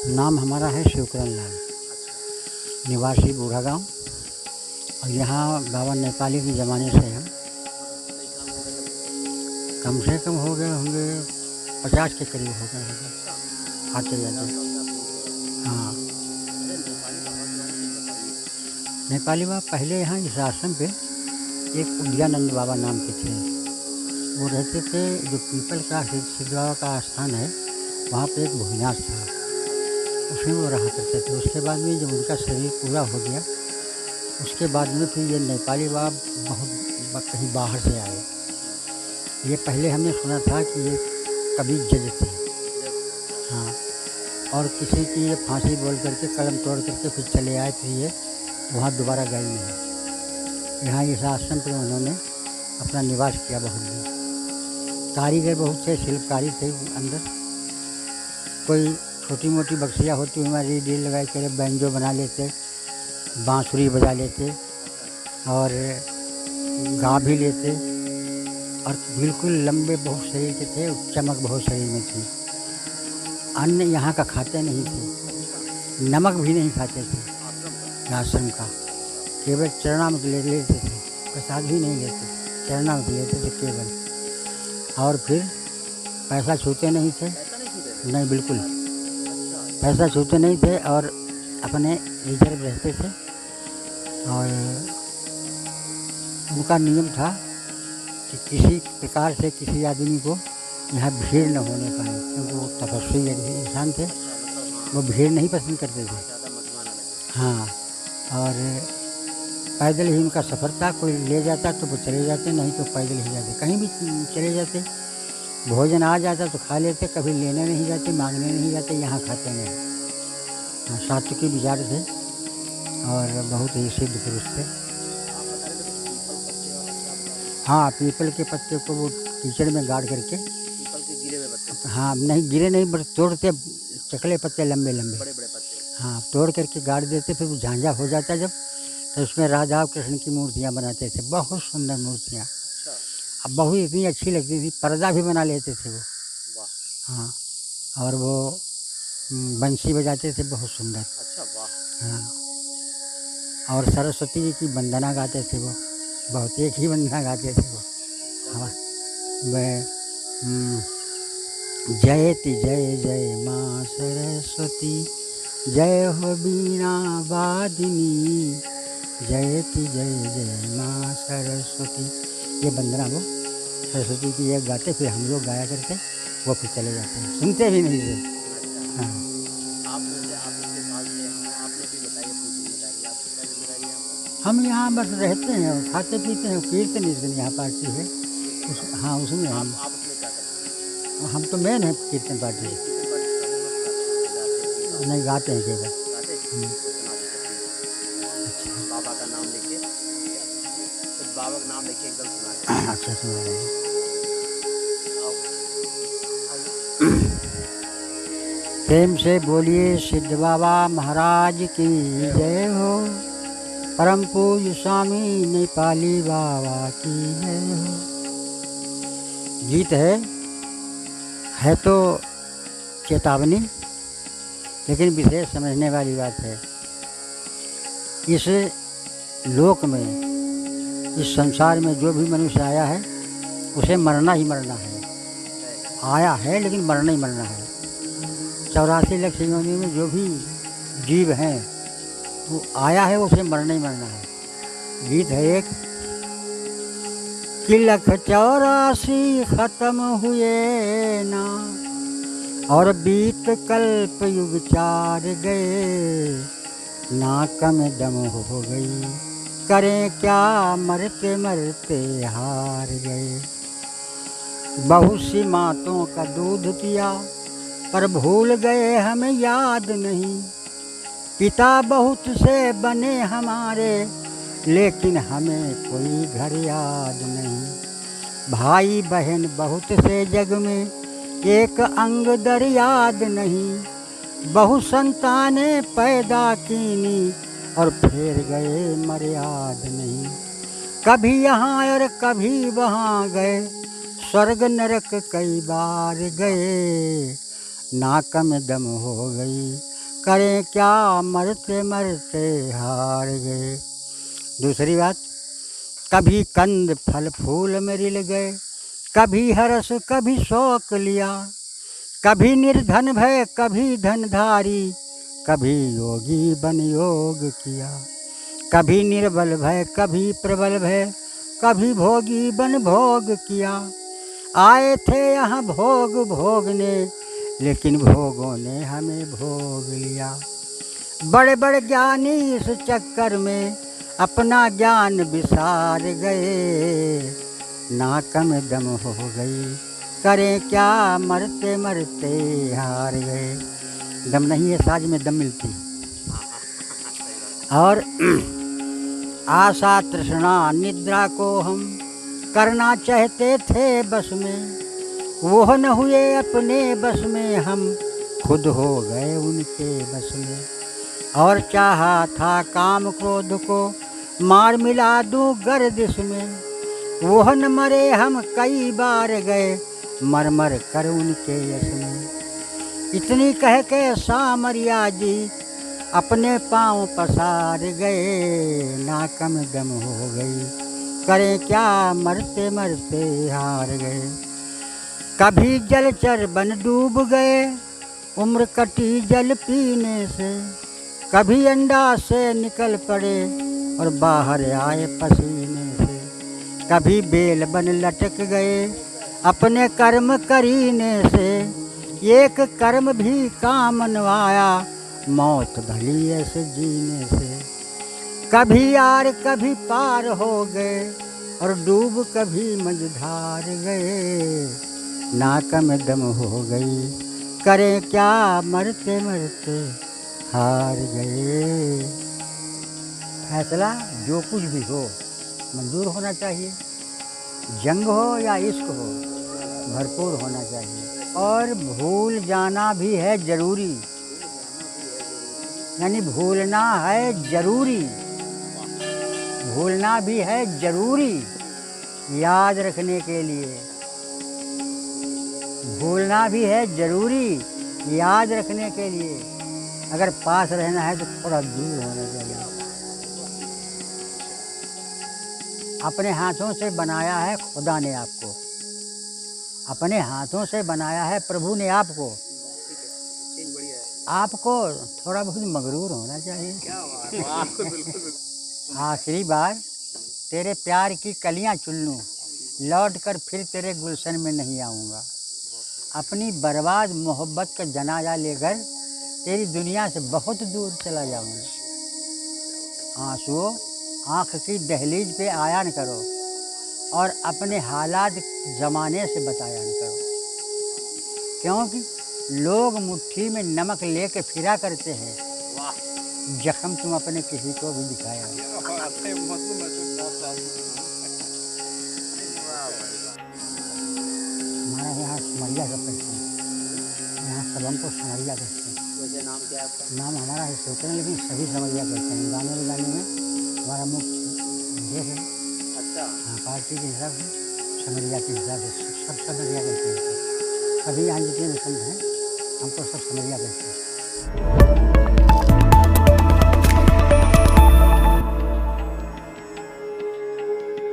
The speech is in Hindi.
नाम हमारा है शिवकरण लाल, निवासी बूढ़ा गांव। और यहाँ बाबा नेपाली के ज़माने से हम कम से कम हो गए होंगे 50 के करीब हो गए होंगे आते जाते। हाँ, नेपाली बाबा पहले यहाँ इस आश्रम पे एक उद्यानंद बाबा नाम के थे। वो रहते थे, जो पीपल का सिद्ध बाबा का स्थान है वहाँ पे एक भूमिनाथ था, उसमें वो रहा करते थे। उसके बाद में जब उनका शरीर पूरा हो गया, उसके बाद में फिर ये नेपाली बाबा बहुत कहीं बाहर से आए। ये पहले हमने सुना था कि ये कभी जज थे। हाँ, और किसी की ये फांसी बोल करके कलम तोड़ करके फिर चले आए, फिर ये वहाँ दोबारा गए नहीं। यहाँ इस आश्रम पर उन्होंने अपना निवास किया बहुत दिन। कारीगर बहुत थे, शिल्पकारी थे अंदर। कोई छोटी मोटी बक्सियाँ होती हमारी रील लगा कर बैंजो बना लेते, बांसुरी बजा लेते और गा भी लेते। और बिल्कुल लंबे बहुत शरीर के थे, चमक बहुत शरीर में थी। अन्न यहाँ का खाते नहीं थे, नमक भी नहीं खाते थे आश्रम का, केवल चरणामृत लेते थे, प्रसाद भी नहीं लेते, चरणामृत लेते थे केवल। और फिर पैसा छूते नहीं थे, नहीं बिल्कुल पैसा छूते नहीं थे, और अपने रिजर्व रहते थे। और उनका नियम था कि किसी प्रकार से किसी आदमी को यहाँ भीड़ न होने पाए, क्योंकि वो तपस्वी इंसान थे, वो भीड़ नहीं पसंद करते थे। हाँ, और पैदल ही उनका सफ़र था। कोई ले जाता तो वो चले जाते, नहीं तो पैदल ही जाते, कहीं भी चले जाते। भोजन आ जाता तो खा लेते, कभी लेने नहीं जाते, मांगने नहीं जाते, यहाँ खाते नहीं। सात्विकी विचार थे और बहुत ही सिद्ध पुरुष थे। हाँ, पीपल के पत्ते को वो कीचड़ में गाड़ करके, पीपल के गिरे हुए पत्ते, हाँ नहीं गिरे नहीं, बस तोड़ते, चकले पत्ते लंबे लंबे, बड़े बड़े पत्ते, हाँ तोड़ करके गाड़ देते। फिर वो झांझा हो जाता जब, तो उसमें राधा कृष्ण की मूर्तियाँ बनाते थे, बहुत सुंदर मूर्तियाँ। अब बहुत इतनी अच्छी लगती थी, पर्दा भी बना लेते थे वो। वाह। हाँ, और वो बंसी बजाते थे बहुत सुंदर। अच्छा, वाह। हाँ, और सरस्वती जी की वंदना गाते थे वो, बहुत एक ही वंदना गाते थे वो। हाँ, वह जयति जय जय माँ सरस्वती, जय हो बीणा वादिनी, जयति जय जय माँ सरस्वती। ये वंदना वो सरस्वती की ये गाते, फिर हम लोग गाया करते, वो फिर चले जाते हैं, सुनते भी नहीं थे। हाँ, हम यहाँ बस रहते हैं और खाते पीते हैं, कीर्तन इस दिन यहाँ पार्टी है हाँ उसमें हम तो मेन है कीर्तन पार्टी। नहीं गाते हैं केवल। अच्छा, बाबा का नाम लेके, बाबा का नाम लेके एकदम सुना। अच्छा, सुना रहे हैं। प्रेम से बोलिए सिद्ध बाबा महाराज की जय हो, परम पूज्य स्वामी नेपाली बाबा की जय हो। गीत है तो चेतावनी, लेकिन विशेष समझने वाली बात है। इस लोक में, इस संसार में जो भी मनुष्य आया है उसे मरना ही मरना है। आया है लेकिन मरना ही मरना है। 84 लाख योनि में जो भी जीव हैं वो आया है, उसे मरना ही मरना है। गीत है एक कि लख 84 खत्म हुए ना, और बीत कल्प युग 4 गए, नाक में दम हो गई, करें क्या मरते मरते हार गए। बहुत सी मातों का दूध पिया, पर भूल गए हमें याद नहीं। पिता बहुत से बने हमारे, लेकिन हमें कोई घर याद नहीं। भाई बहन बहुत से जग में, एक अंग दर याद नहीं। बहु संतानें पैदा कीनी, और फिर गए मर्याद नहीं। कभी यहाँ और कभी वहाँ गए, स्वर्ग नरक कई बार गए, नाक में दम हो गई, करें क्या मरते मरते हार गए। दूसरी बात, कभी कंद फल फूल में रिल गए, कभी हरस कभी शौक लिया, कभी निर्धन भय कभी धनधारी, कभी योगी बन योग किया, कभी निर्बल भय कभी प्रबल भय, कभी भोगी बन भोग किया। आए थे यहाँ भोग भोगने, लेकिन भोगों ने हमें भोग लिया। बड़े बड़े ज्ञानी इस चक्कर में अपना ज्ञान बिसार गए, नाक में दम हो गई, करें क्या मरते मरते हार गए। दम नहीं है साज में दम मिलती। और आशा तृष्णा निद्रा को हम करना चाहते थे बस में, वो न हुए अपने बस में, हम खुद हो गए उनके बस में। और चाहा था काम क्रोध को मार मिला दूं गर्दिश में, वो न मरे हम कई बार गए मर मर कर उनके यश में। इतनी कह के सामरिया जी अपने पाँव पसार गए, नाक में दम हो गई, करें क्या मरते मरते हार गए। कभी जलचर बन डूब गए, उम्र कटी जल पीने से, कभी अंडा से निकल पड़े और बाहर आए पसीने से, कभी बेल बन लटक गए अपने कर्म करीने से, एक कर्म भी काम नवाया मौत भली ऐसे जीने से। कभी यार कभी पार हो गए और डूब कभी मझधार गए, नाक में दम हो गई, करें क्या मरते मरते हार गए। फैसला जो कुछ भी हो मंजूर होना चाहिए, जंग हो या इश्क हो भरपूर होना चाहिए। और भूल जाना भी है जरूरी, यानी भूलना है जरूरी, भूलना भी है जरूरी याद रखने के लिए, भूलना भी है जरूरी याद रखने के लिए। अगर पास रहना है तो थोड़ा दूर होना चाहिए। अपने हाथों से बनाया है खुदा ने आपको, अपने हाथों से बनाया है प्रभु ने आपको, आपको थोड़ा बहुत मगरूर होना चाहिए। आखिरी बार तेरे प्यार की कलियां चुन लूं, लौट कर फिर तेरे गुलशन में नहीं आऊँगा। अपनी बर्बाद मोहब्बत का जनाजा लेकर तेरी दुनिया से बहुत दूर चला जाऊँगा। आंसुओं आँख की दहलीज पे आया न करो और अपने हालात ज़माने से बताया न करो, क्योंकि लोग मुट्ठी में नमक लेके फिरा करते हैं, जख्म तुम अपने किसी को भी दिखाया। हमारा यहाँ समरिया का कहते हैं, यहाँ सब हमको समरिया कहते हैं। वैसे नाम क्या है आपका? नाम हमारा है सोचते हैं, लेकिन सभी समरिया कहते हैं। गाने में हमारा मुख्य ये है। अच्छा। हाँ, पार्टी के हिसाब से समरिया के हिसाब से सब समरिया कहते हैं। सभी यहाँ जितने भी संत हैं हमको सब समरिया कहते हैं।